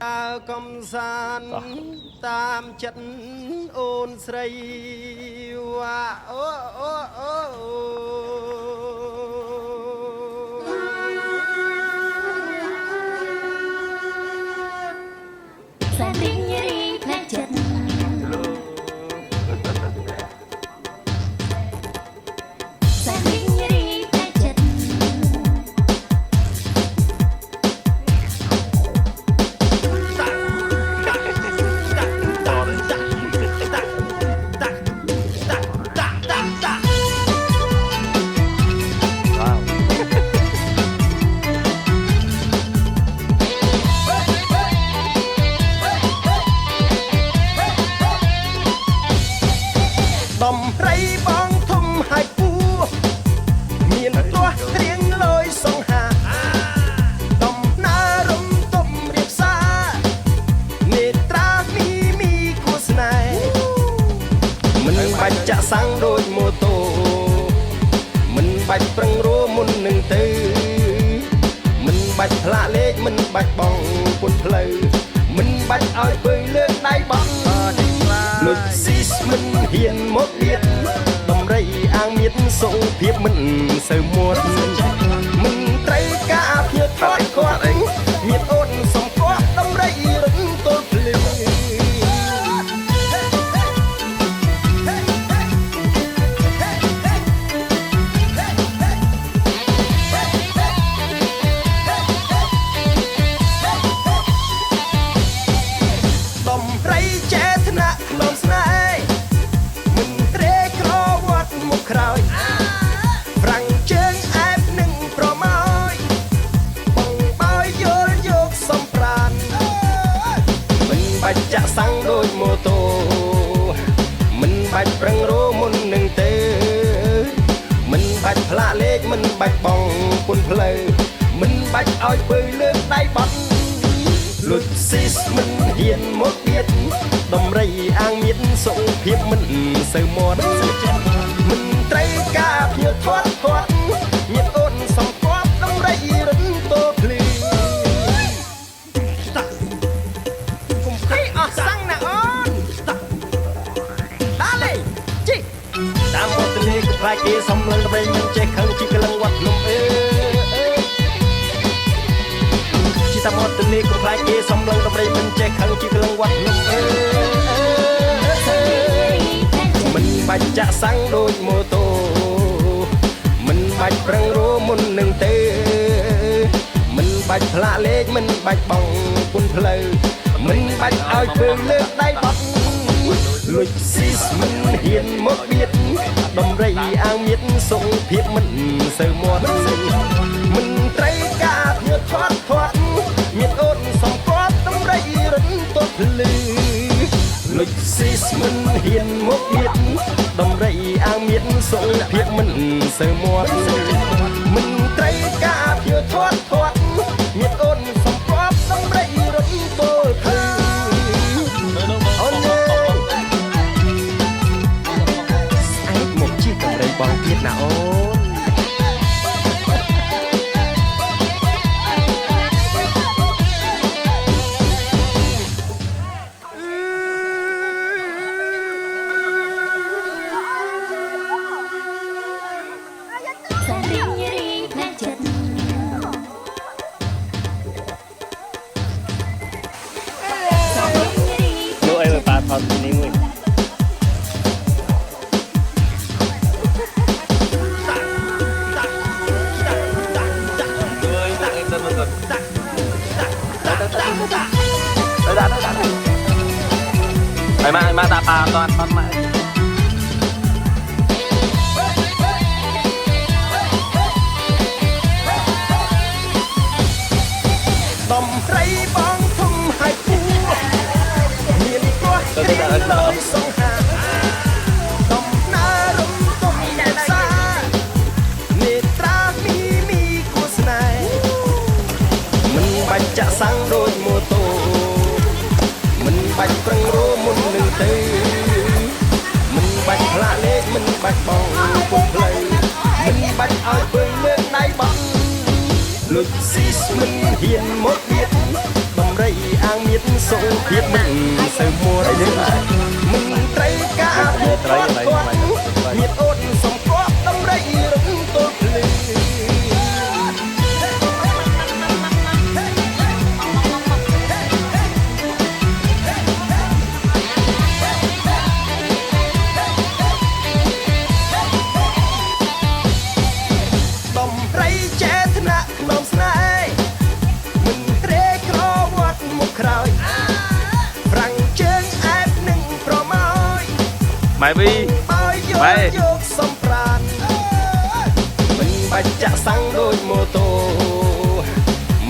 កំសាន្តតាមចិត្តអូនស្រីវ៉ាអូអូអូសែនរីងរីផ្លែចិត្តសែនរីងរីផ្លែចិត្តដំរីបងធំហើយពូមានទាស់ត្រៀងលយសង្ហាដំណើររំទំរៀបសារនេត្រាមីគួស្នេហ៍មិនបាច់ចាក់សាំងដូចម៉ូតូមិនបាច់ប្រឹងរមុននឹងទៅមិនបាច់ផ្លាកលេខមិនបាច់បងពុនផ្លូវមិនបាច់ឲ្យពើលើកដៃបន់លុចស៊ីសមិនហ៊ានមកបៀតដំរីអាងមៀតសុខភាពមិនសូវមាត់មិនត្រូវការភៀវធាត់គាត់មៀតអូនសំគាត់ដំរីរត់ទល់ភ្លឺដំរីចេតនាក្នុងស្នេហ៍មិនត្រេកក្រវត្តមុខក្រោយប្រាំងជើងអែបនឹងប្រម៉ោយបងបាយយល់យកសំប្រានមិនបាច់ចាក់សាំងដូចម៉ូតូមិនបាច់ប្រឹងរមុននឹងទេមិនបាច់ផ្លាកលេខមិនបាច់បងពុនផ្លូវមិនបាច់ឲ្យពើលើកដៃបន់លុចស៊ីសមិនហ៊ានមកបៀតដំរីអាងមៀតសុខភាពមិនសូវមាត់មិនត្រូវការភៀវធាត់គាត់មៀតអូនសំគាត់ដំរីរត់ទល់ភ្លឺគុំឲ្យអស់សាំងណាអូនដល់ជីតាមវត្តលេខខ្លាចគេសំឡឹងដើម្បីមិនចេះខឹងជីកលឹងវត្តលំតាមអត់លេខក៏ខ្លាចគេសំឡឹងដំរីមិនចេះខឹងជីកលឹងវត្តលំមិនបាច់ចាក់សាំងដូចម៉ូតូមិនបាច់ប្រឹងរមុននឹងទេមិនបាច់ផ្លាកលេខមិនបាច់បងពុនផ្លូវមិនបាច់ឲ្យពើលើកដៃបត់លុចស៊ីសមិនហ៊ានមកបៀតដំរីអាងមៀតសុខភាពមិនសូវមាត់មិនត្រូវការភៀវធាត់មៀតអូនសំគាត់ដំរីរត់ទល់ភ្លឺលុចស៊ីសមិនហ៊ានមកបៀតដំរីអាងមៀតសុខភាពមិនសូវមាត់មិនត្រូវការភៀវធាត់មៀតអូនសំគាត់ដំរីរត់ទល់ភ្លឺអូនស្អែកមកជិះដំរីបងទៀតណាអូនសែនរីងរីផ្លែចិត្តសែនរីងរី លោកអីប៉ាថតនេះមួយឲ្យមកតាប៉ាអត់ថតមកដំរីបងធំហើយពូមានទាស់ត្រៀងលយសង្ហាដំណើររំទុំអ្នកសានេត្រាមីគួស្នេហ៍មិនបាច់ចាក់សាំងដូចម៉ូតូមិនបាច់ប្រឹងរមុននឹងទៅមិនបាច់ផ្លាកលេខមិនបាច់បងពុកផ្លូវមិនបាច់ឲ្យពើលើកដៃបន់លុចស៊ីសមិនហ៊ានមកបៀតដំរីអាង ងមានសុខភាពមិនសូវមួរមិនត្រីកាភាពគាត់មានអូនសំគប់ដំរីរំទល់ភ្លឺដំរីចេតនាក្នុងស្នេហ៍មិនត្រេកក្រវត្តមុខក្រោយប្រាំងជើងអែបនឹងប្រម៉ោយ ម៉ែវី ម៉ែយកសំប្រានមិនបាច់ចាក់សាំងដូចម៉ូតូ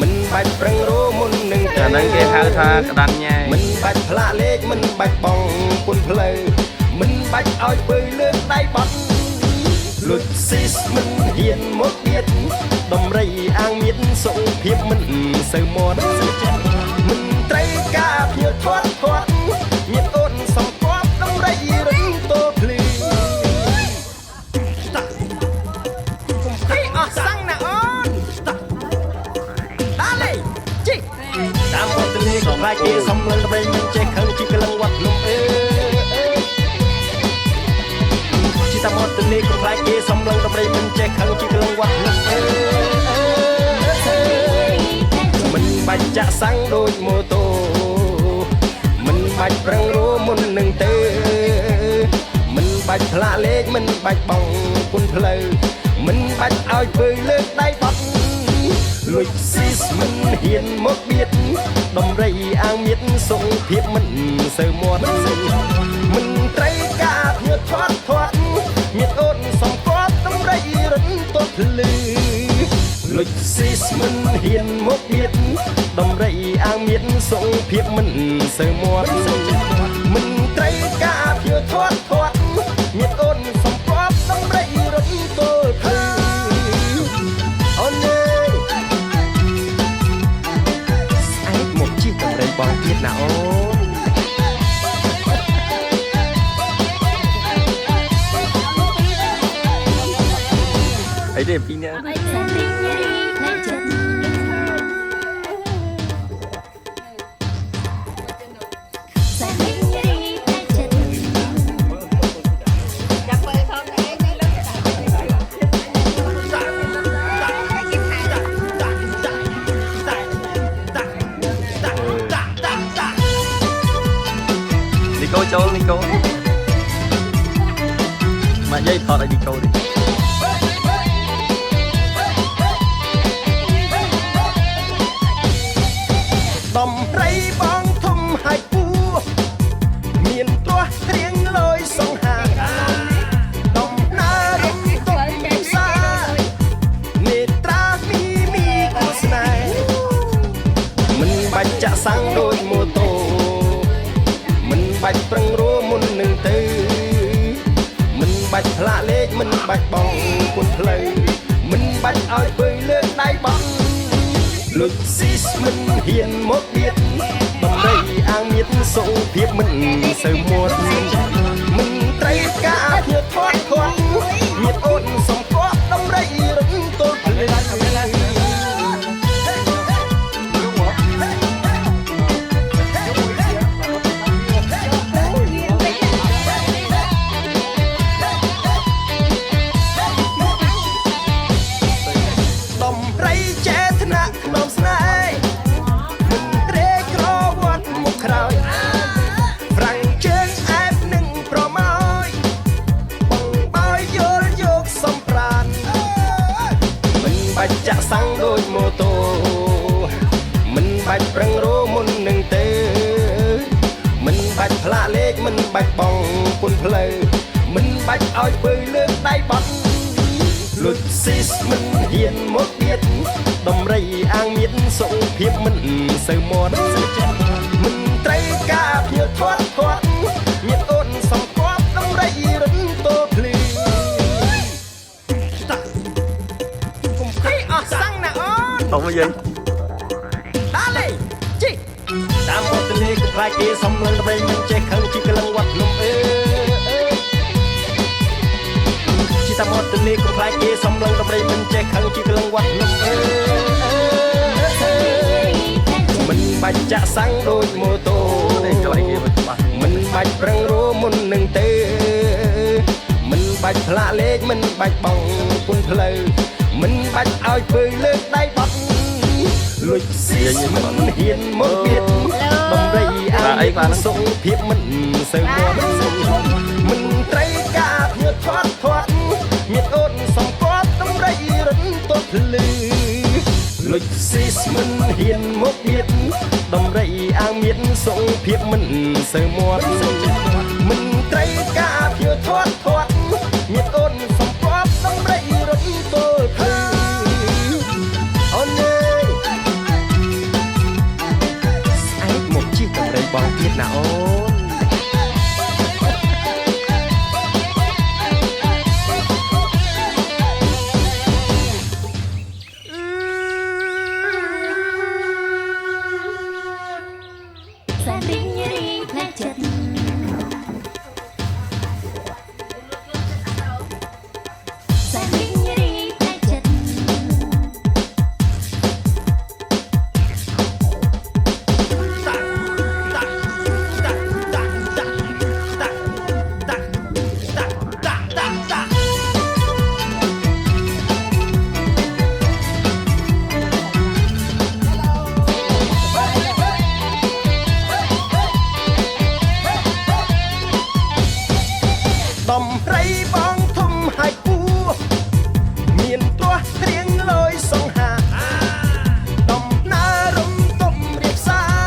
មិនបាច់ប្រឹងរោមុននឹង អាហ្នឹងគេហៅថាក្តាន់ញ៉ៃ មិនបាច់ផ្លាកលេខមិនបាច់បងពុនផ្លូវមិនបាច់ឲ្យពើលើកដៃបាត់លុចស៊ីសមិនហ៊ានមកទៀតដំរីអាងមានសុខភាពមិនសូវមាត់មិនត្រូវការភ្ញៀវធាត់ធាត់មានអូនសំគប់ដំរីរឹងតូភ្លឺhey, sang na on. Dale, chi. តាមវត្តលេខខ្លាយគេសំឡឹងដើម្បីមិនចេះខឹងជីកលឹងវត្តលំជីតាមវត្តលេខខ្លាយគេសំឡឹងដើម្បីមិនចេះខឹងជីកលឹងវត្តលំមិនបាច់ចាក់សាំងដូចម៉ូតូមិនបាច់ប្រឹងរោមុននឹងទៅមិនបាច់ផ្លាកលេខមិនបាច់បងគុណផ្លូវមិនបាច់ឲ្យពើលើកដៃបាត់លួចស៊ីសមិនហ៊ានមកបៀតដំរីអាងមានសុខភាពមិនសូវមាត់មិនត្រូវការភ្ញៀវធាត់ធាត់មានអូនសំគប់ដំរីរត់ទល់ភ្លឺលួចស៊ីសមិនហ៊ានមកបៀតដំរីអាងមានសុខភាពមិនសូវមាត់មិនត្រូវការភ្ញៀវធាត់ធាត់មានអូនសំគប់ដំរីរត់ទល់ភ្លឺអូនស្អែកមកជិះដំរីបងទៀតណាអូន អីទេពីរនាក់ đi côចូលđi cô mà dây thọt lại đi cô đi ដំរីបងធំហើយពូមានទោះត្រៀងលយសង្ហាដំណើររំទុកពិសានេត្រាមីគូស្នេហ៍មិនបាច់ចាក់សាំងដូចម៉ូតូមិនបាច់ប្រឹងរោមុននឹងទៅមិនបាច់ផ្លាកលេខមិនបាច់បងគុណផ្លូវមិនបាច់ឲ្យពើលើកដៃបងលុចស៊ីសមិនហ៊ានមកបៀតដំរីអាងមានសុខភាពមិនសូវមាត់មិនត្រូវការភ្ញៀវធាត់ធាត់មានអូនសំគប់ដំរីរំទល់ភ្លឺដំរីចេតនាក្នុងស្នេហ៍មិនត្រេកក្រវត្តមុខក្រោយប្រាំងជើងអែបនឹងប្រម៉ោយបងបាយយល់យកសំប្រានមិនបាច់ចាក់សាំងដូចម៉ូតូមិនបាច់ប្រឹងរោមុននឹងទៅមិនបាច់ផ្លាកលេខមិនបាច់បងពុនផ្លូវមិនបាច់ឲ្យពើលើកដៃបាត់លុចស៊ីសមិនហ៊ានមកបៀតដំរីអាងមានសុខភាពមិនសូវមាត់មិនត្រូវការភ្ញៀវធាត់ធាត់មានអូនសំគប់ដំរីរត់ទល់ភ្លឺកុំឲ្យអស់សាំងណាអូន không có gì Dale, chi. តាមវត្តលេខខ្លាយគេសំឡឹងដើម្បីមិនចេះខឹងជីកលឹងវត្តលំជីតាមវត្តលេខខ្លាយគេសំឡឹងដើម្បីមិនចេះខឹងជីកលឹងវត្តលំមិន បាច់ចាក់សាំងដូចម៉ូតូ នេះកន្លែងគេច្បាស់ មិនបាច់ប្រឹងរោមុននឹងទៅមិនបាច់ផ្លាកលេខមិនបាច់បងគុណផ្លូវមិនបាច់ឲ្យពើលើកដៃបត់លួចស៊ីមិនហ៊ានមកទៀតបំរីអាយសុខភាពមិនសូវមាត់មិនត្រីការភាពធាត់ធាត់មានអូនសំគាត់តម្រៃរិនទត់ភ្លឺលួចស៊ីមិនហ៊ានមកទៀតតម្រៃអាងមានសុខភាពមិនសូវមាត់មិនត្រីការភាពធាត់ធាត់មានអូនសំគាត់តម្រៃរិនទត់ភ្លឺអូនមកជិះតម្រៃបងទៀតណាអូន សែនរីករាយផ្លែចិត្តសែនរីករាយផ្លែចិត្ត ដំរីបងធំហើយពូមានទាស់ត្រៀងលយសង្ហាដំណើររំទុំរៀបសារ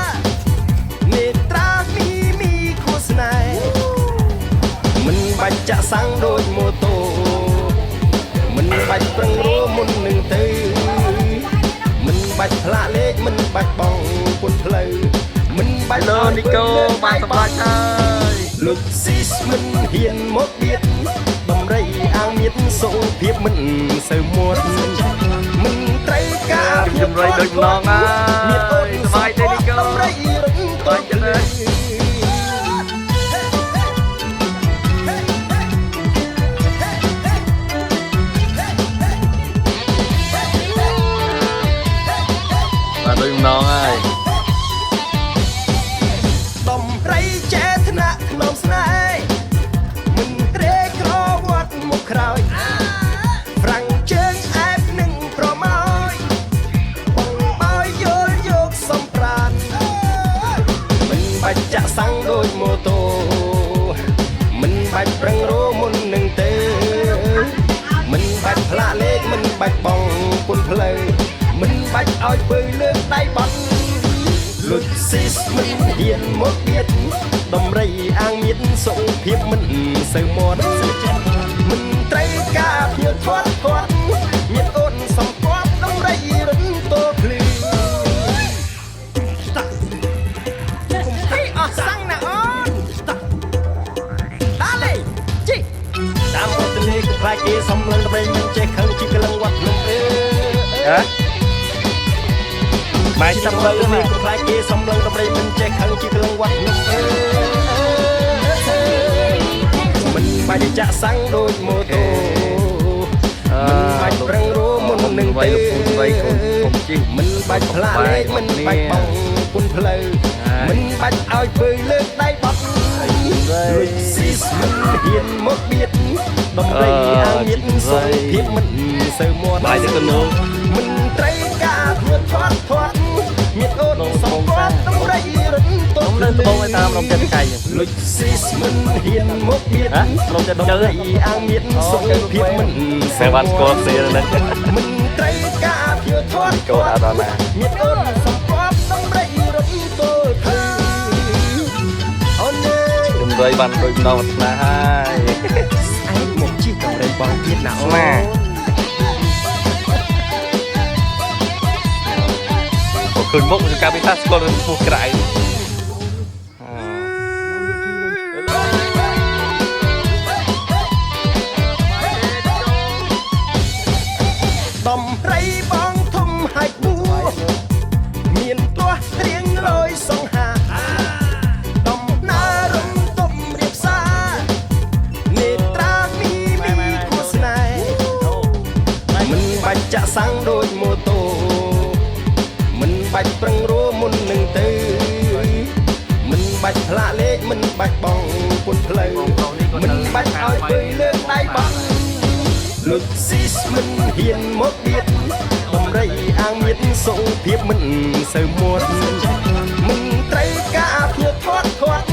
នេត្រាមីខួស្នេហ៍មិនបាច់ចាក់សាំងដូចម៉ូតូមិនបាច់ប្រឹងរោមុននឹងទៅមិនបាច់ផ្លាកលេខមិនបាច់បងគុណផ្លូវមិនបាច់ Hello Nico បានសម្រាប់ហើយ លុចស៊ីមិនហ៊ានមកទៀតបំរីអាងមានសុខភាពមិនសូវមាត់មិនត្រីការ ជំរុញដូចម្ដងហើយសប្បាយទេ Nico បំរីរឹងតើចឹងបាទដូចម្ដងហើយ ដំរីចេះថ្នាក់ថ្នមស្នេហ៍មិនត្រេកក្រវត្តមកក្រោយប្រាំងជើងអែបនឹងប្រម៉ោយបងបោយយល់យកសំប្រានមិនបាច់ចាក់សាំងដូចម៉ូតូមិនបាច់ប្រឹងរោមុននឹងទៅមិនបាច់ផ្លាកលេខមិនបាច់បងគុណផ្លូវមិនបាច់ឲ្យពើលើកដៃបត់លុចស៊ីមិនហ៊ានមកទៀតតម្រៃអាងមានសុខភាពមិនសូវមាត់មិនត្រីការភាពធាត់ធាត់មានអូនសំគាត់តម្រៃរិនតូភ្លឺគុំឲ្យអស់សាំងណាអូនដាលេជីតាមរត់ទៅលេខខ្លាចគេសំឡឹងដើម្បីមិនចេះខឹងជីកលឹងវត្តលំអើហ៎ ម៉ែចាំលើនេះខ្លាចគេសំឡឹងតម្រៃមិនចេះខឹងជាក្លងវត្តនឹងមិនបាច់ចាក់សាំងដូចម៉ូតូមិនបាច់ប្រឹងរោមុននឹងទៅមិនបាច់ផ្លាកលេខមិនបាច់បងគុណផ្លូវមិនបាច់ឲ្យពើលើកដៃបត់លុយស៊ីមិនហ៊ានមកទៀតតម្រៃអាងមានសុខភាពមិនសូវមាត់បាយទៅនោះមិនត្រីការភាពធាត់ធាត់មានអូនសំគាត់តម្រៃរិនតំនៅបងឲ្យតាមរំចិត្តកាយលុចស៊ីមិនហ៊ានមកទៀតរំចិត្តជើអាងមានសុខភាពមិនសូវបានស្គាល់គ្នានឹងមិនត្រីការភាពធាត់កោអារ៉ាណាមានអូនសំគាត់តម្រៃរិនតូលភ្លឺអូនជំរុញបានដូចម្ដងវត្តណាហើយឯងមកជិះតម្រៃបងទៀតណាអូន ឃើញមុខការពិសាស្គាល់នឹងពោះក្រៅដំរីបងធំហើយពូមានទាស់ត្រៀងលយសង្ហាដំណើររំទុំរៀបសារនេត្រាមីខួស្នេហ៍មិនបាច់ចាក់សាំងដូចម៉ូតូមិនបាច់ប្រឹងរោមុននឹងទៅ ផ្លាកលេខមិនបាច់បងពុនផ្លូវមិនបាច់ឲ្យពើលើកដៃបងលុចស៊ីសមិនហ៊ានមកបៀតបំរីអាងមានសុខភាពមិនសូវមួតមិនត្រូវការភ្ញៀវធាត់ធាត់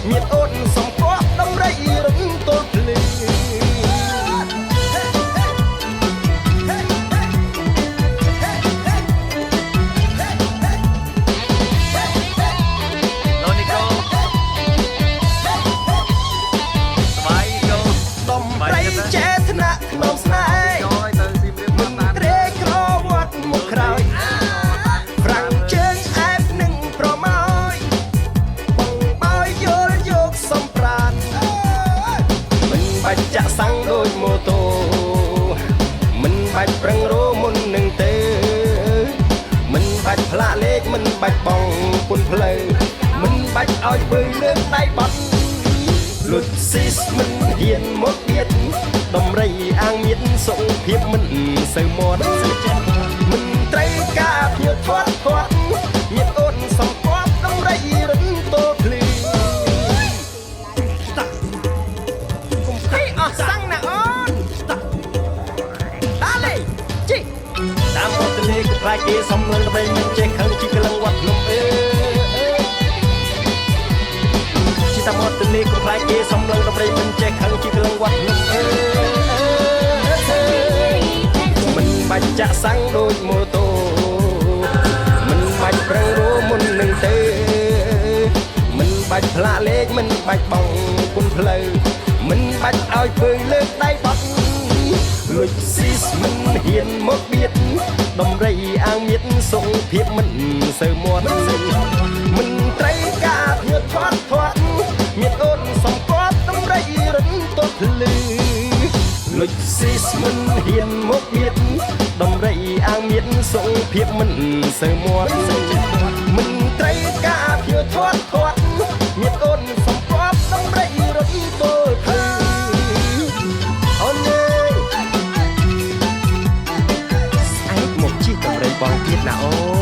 មានអូនសំពកដំរីរំទល់ភ្លឺចេតនាក្នុងស្នេហ៍មិនត្រេកក្រវត្តមកក្រោយប្រាំងជើងអែបនឹងប្រមោយបងបាយយល់យកសំប្រានមិនបាច់ចាក់សាំងដូចម៉ូតូមិនបាច់ប្រឹងរមុននឹងទេមិនបាច់ផ្លាកលេខមិនបាច់បងពុនផ្លូវមិនបាច់ឲ្យពើលើកដៃបាត់លុចស៊ីសមិនហ៊ានមកបៀតដំរីអាងមានសុខភាពមិនសូវមាត់មិនត្រូវការភ្ញៀវធាត់ធាត់មានអូនសំពប់ដំរីរំទល់ភ្លឺកុំឲ្យអស់សាំងណាអូនតាលេជីតាមមកទលេក៏ខ្លាចគេសំឡឹងដើម្បីមិនចេះខឹងជីកលឹងវត្តលំតាមមកទលេក៏ខ្លាចគេសំឡឹងដំរីមិនចេះខឹងជីកលឹងវត្តលំមិនបាច់ចាក់សាំងដូចម៉ូតូមិនបាច់ប្រឹងរមុននឹងទេមិនបាច់ផ្លាកលេខមិនបាច់បងពុនផ្លូវមិនបាច់ឲ្យពើលើកដៃបាត់លុចស៊ីសមិនហ៊ានមកបៀតដំរីអាងមានសុខភាពមិនសូវមាត់មិនត្រូវការភ្ញៀវធាត់ធាត់មានអូនសំពប់ដំរីរំទល់ភ្លឺលុចស៊ីសមិនហ៊ានមកបៀតដំរីអាងមានសុខភាពមិនសូវមាត់មិនត្រូវការភ្ញៀវធាត់ធាត់មានអូនសំពប់ដំរីរំទល់ភ្លឺអូនស្អែកមកជិះដំរីបងទៀតណាអូ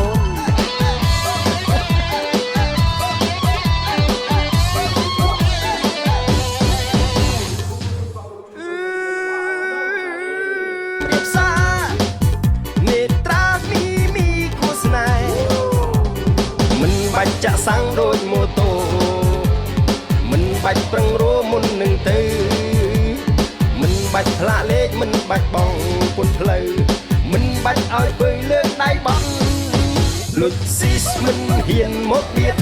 បាច់ចាក់សាំងដូចម៉ូតូមិនបាច់ប្រឹងរមុននឹងទៅមិនបាច់ផ្លាកលេខមិនបាច់បងពុនផ្លូវមិនបាច់ឲ្យពើលើកដៃបងលុចស៊ីសមិនហ៊ានមកបៀត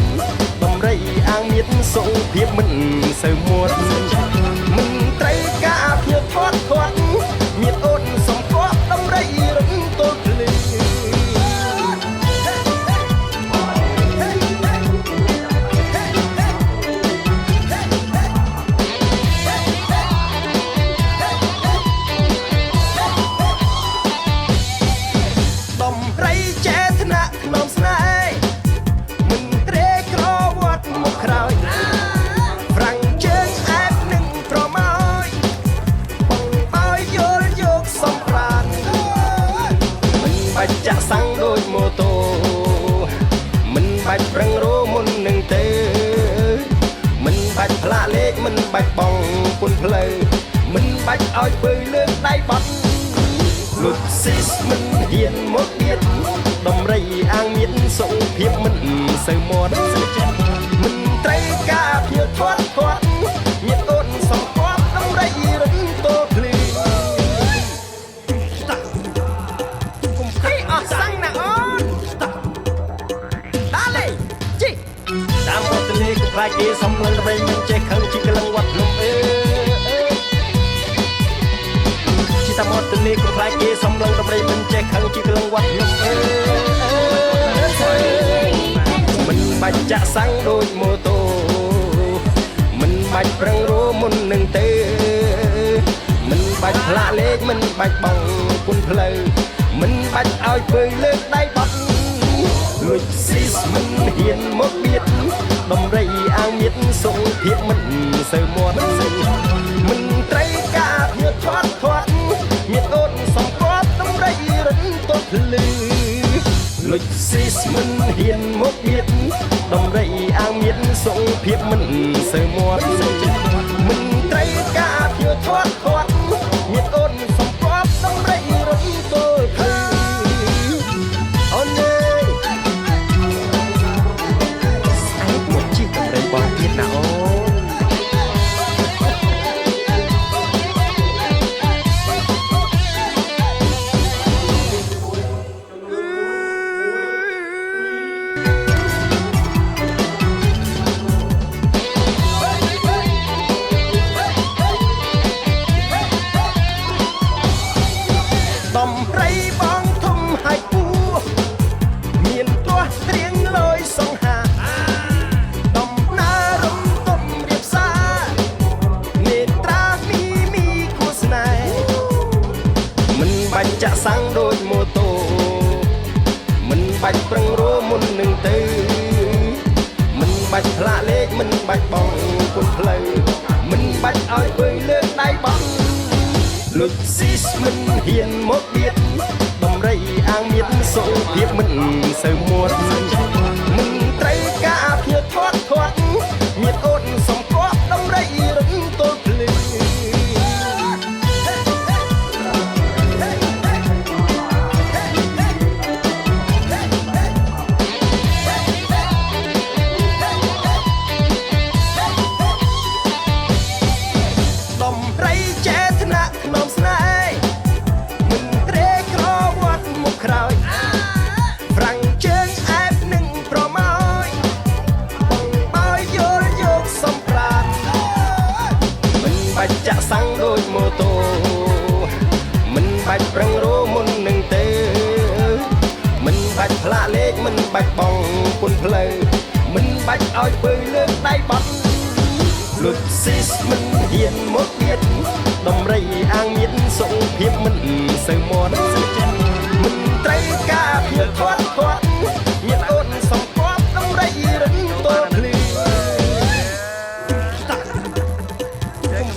ដំរីអាងមានសុខភាពមិនសូវមាត់មិនត្រូវការភ្ញៀវធាត់ធាត់មានអូនសំពប់ដំរីរំទល់ភ្លឺក្នុងស្នេហ៍មិនត្រេកក្រវត្តមកក្រោយប្រាំងជើងអែបនឹងប្រមោយបងបាយយល់យកសំប្រានមិនបាច់ចាក់សាំងដូចម៉ូតូមិនបាច់ប្រឹងរមុននឹងទេមិនបាច់ផ្លាកលេខមិនបាច់បងពុនផ្លូវមិនបាច់ឲ្យពើលើកដៃបាត់លុចស៊ីសមិនហ៊ានមកបៀតដំរីអាងមានសុខភាពមិនសូវមាត់មិនត្រូវការភ្ញៀវធាត់ធាត់មានអូនសំពប់ដំរីរំទល់ភ្លឺកុំឲ្យអស់សាំងណាអូនតាលេជីតាមមកទលេក៏ខ្លាចគេសំឡឹងដើម្បីមិនចេះខឹងជីកលឹងវត្តលំតាមមកទលេក៏ខ្លាចគេសំឡឹងដំរីមិនចេះខឹងជីកលឹងវត្តលំមិនបាច់ចាក់សាំងដូចម៉ូតូមិនបាច់ប្រឹងរមុននឹងទេមិនបាច់ផ្លាកលេខមិនបាច់បងពុនផ្លូវមិនបាច់ឲ្យពើលើកដៃបាត់លួចស៊ីសមិនហ៊ានមកបៀតដំរីអាងមានសុខភាពមិនសូវមាត់មិនត្រូវការភ្ញៀវធាត់ធាត់មានអូនសំពប់ដំរីរំទល់ភ្លឺលុចស៊ីសមិនហ៊ានមកបៀតដំរីអាងមាន សុងភាពមិនសើមាត់មិនត្រីកាភឿធាត់ធាត់ញាតអូនសំពប់ដំរីរត់ទល់ភើអូនអើយស្អែកមកជីកដំរីបងទៀតណាអូនដំរីបងធំហើយពូមានទាស់ត្រៀងលយសង្ហាដំណើររំទុំរៀបសារនេត្រាមីគូស្នេហ៍មិនបាច់ចាក់សាំងដូចម៉ូតូមិនបាច់ប្រឹងរមុននឹងទៅមិនបាច់ផ្លាកលេខមិនបាច់បងគុណផ្លូវមិនបាច់ឲ្យធ្វើលើកដៃបងលុចស៊ីសមិនហ៊ានមកបៀតដំរីអាងមៀតសុខភាពមិនសូវមួតមិនត្រូវការភៀវធាត់ធាត់មៀតអូនសំគប់ដំរីរឹងទល់ភ្លឺដំរីចេតនាក្នុងស្នេហ៍មិនត្រេកក្រវត្តមុខក្រោយប្រាំងជើងអែបនឹងប្រម៉ោយបងបើយល់យកសំប្រានមិនបាច់ចាក់សាំងដូចម៉ូតូមិនបាច់ប្រឹងរមុននឹងទេមិនបាច់ផ្លាកលេខមិនបាច់បងគុណផ្លូវមិនបាច់ឲ្យពើលើកដៃបាត់លុចស៊ីសមិនហ៊ានមកបៀតដំរីអាងមៀតសុខភាពមិនសូវមាត់មិនត្រូវការភៀវធាត់ធាត់ញាតអូនសំគប់ដំរីរឹងទល់ភ្លឺ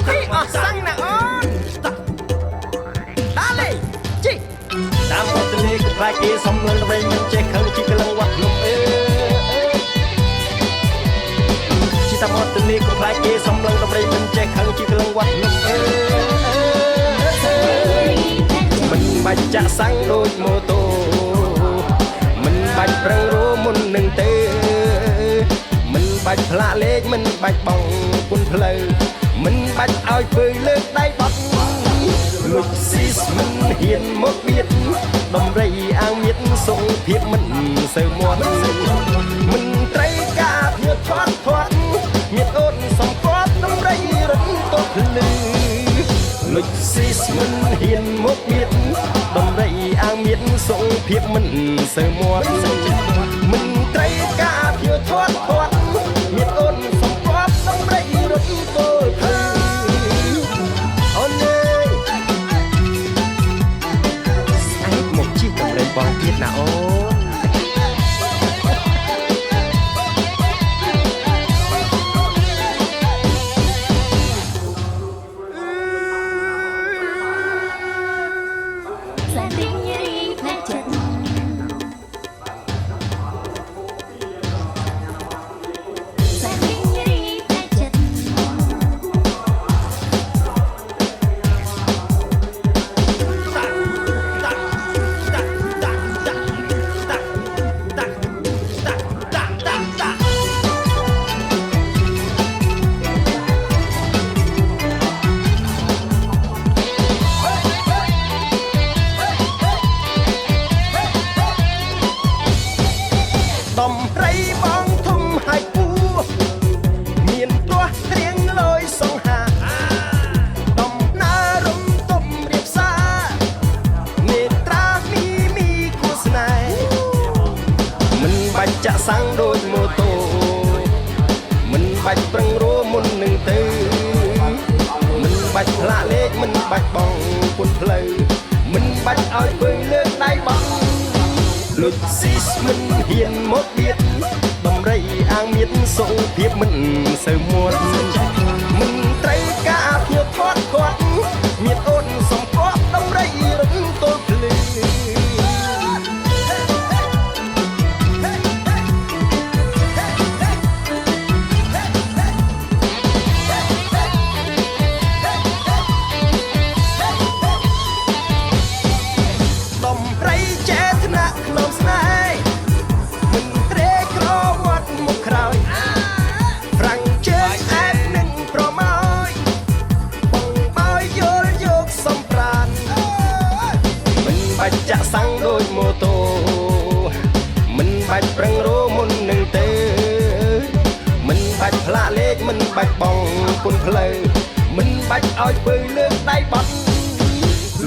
ហេអស់សាំងណាអូនដាលេជីតាមវត្តលេក៏ខ្លាចគេសំលឹងដំរីមិនចេះខឹងជីកលឹងវត្តលំអើតាមវត្តនេះក៏ខ្លាចគេសំឡឹងដំរីមិនចេះខឹងជីកលឹងវត្តលំអើមិនបាច់ចាក់សាំងដូចម៉ូតូមិនបាច់ប្រឹងរមុននឹងទេមិនបាច់ផ្លាកលេខមិនបាច់បងគុណផ្លូវមិនបាច់ឲ្យធ្វើលើកដៃបាត់លុចស៊ីសមិនហ៊ានមកបៀតដំរីអាងមៀតសុខភាពមិនសូវមាត់មិនត្រូវការភៀវធាត់ធាត់ញាតអូនសំគប់ដំរីរត់ទល់ភ្លឺលុចស៊ីសមិនហ៊ានមកបៀតដំរីអាងមៀតសុខភាពមិនសូវមាត់មិនត្រូវការភៀវធាត់ធាត់ញាតអូនសំគប់ដំរីរត់ទល់ភ្លឺអូនអើយស្អែកមកជីកដំរីបងទៀតណាអូនដំរីបងធំហើយពូមានទាស់ត្រៀងលយសង្ហាដំណើររំទុំរៀបសារនេត្រាមីគូស្នេហ៍មិនបាច់ចាក់សាំងដូចម៉ូតូមិនបាច់ប្រឹងរមុននឹងទៅមិនបាច់ផ្លាកលេខមិនបាច់បងគុណផ្លូវមិនបាច់ឲ្យធ្វើលើកដៃបងលុចស៊ីសមិនហ៊ានមកបៀតដំរីអាងមៀតសុខភាពមិនសូវមាត់មិនត្រូវការភៀវធាត់ធាត់ញាតអូនសំគប់ដំរីរឹងទល់ភ្លឺ ផ្លាកលេខមិនបាច់បងគុណផ្លូវមិនបាច់ឲ្យពើលើកដៃបាត់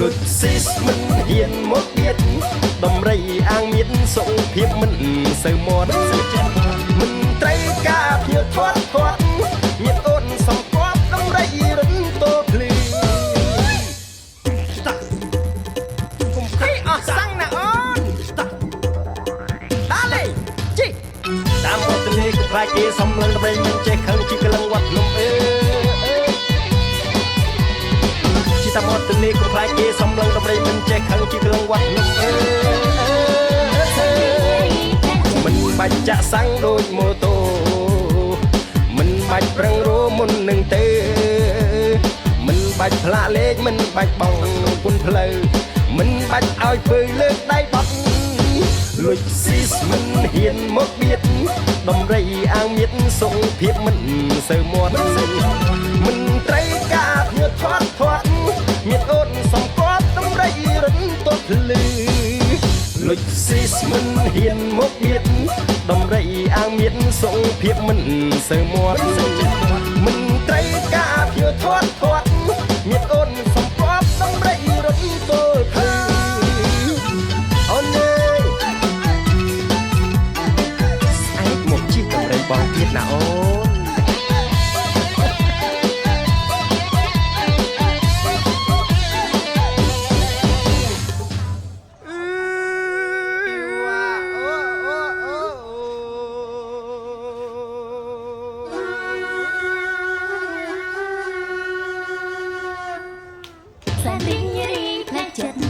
លុចស៊ីសមិនហ៊ានមកទៀតដំរីអាងមានសុខភាពមិនសូវមាត់មិនត្រូវការភៀវធាត់ធាត់មានអូនសំគាប់ដំរីរិនតូភ្លឺគុំភ័យអស់សាំងណាអូនដាលេជីតាមវត្តលេក៏ខ្លាចគេសំឡឹងដំរីមិនចេះខឹងជីកលងវត្តលំជីតាមវត្តលេក៏ខ្លាចគេសំឡឹងដំរីមិនចេះខឹងជីកលងវត្តលំមិនបាច់ចាក់សាំងដូចម៉ូតូមិនបាច់ប្រឹងរមុននឹងទៅមិនបាច់ផ្លាកលេខមិនបាច់បងគុណផ្លូវមិនបាច់ឲ្យពើលើកដៃបាត់លុចស៊ីសមិនហ៊ានមកបៀតដំរីអាងមានសុខភាពមិនសូវមាត់មិនត្រូវការភៀវធាត់ធាត់មានអូនសំគាប់ដំរីរិនតូភ្លឺលុចស៊ីសមិនហ៊ានមកបៀតដំរីអាងមានសុខភាពមិនសូវមាត់មិនត្រូវការភៀវធាត់ធាត់មានអូនសំគាប់ដំរីរិនតូភ្លឺអូនស្អែកមកជិះដំរីបងទៀតណាអូនសែនរីករាយផ្លែចិត្ត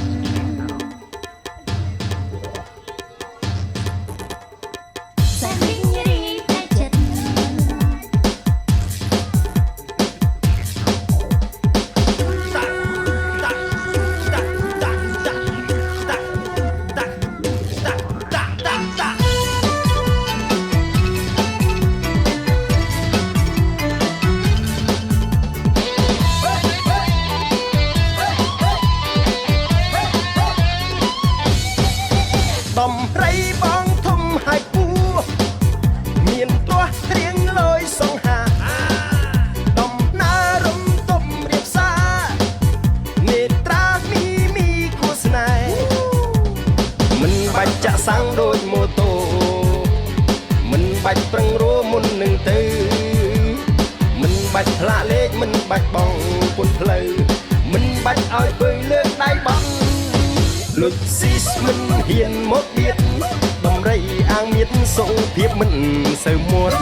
សែនរីករាយផ្លែចិត្តដំរីបងធំហើយពូមានទាស់ត្រៀងលយសង្ហាដំណើររំទុំរៀបសារនេត្រាមីគួស្នេហ៍មិនបាច់ចាក់សាំងដូចម៉ូតូមិនបាច់ប្រឹងរមុននឹងទៅមិនបាច់ផ្លាកលេខមិនបាច់បងគុណផ្លូវមិនបាច់ឲ្យពើលើកដៃបាត់លុចស៊ីសមិនហ៊ានមកបៀតដំរីអាងមានសុខភាពមិនសូវមាត់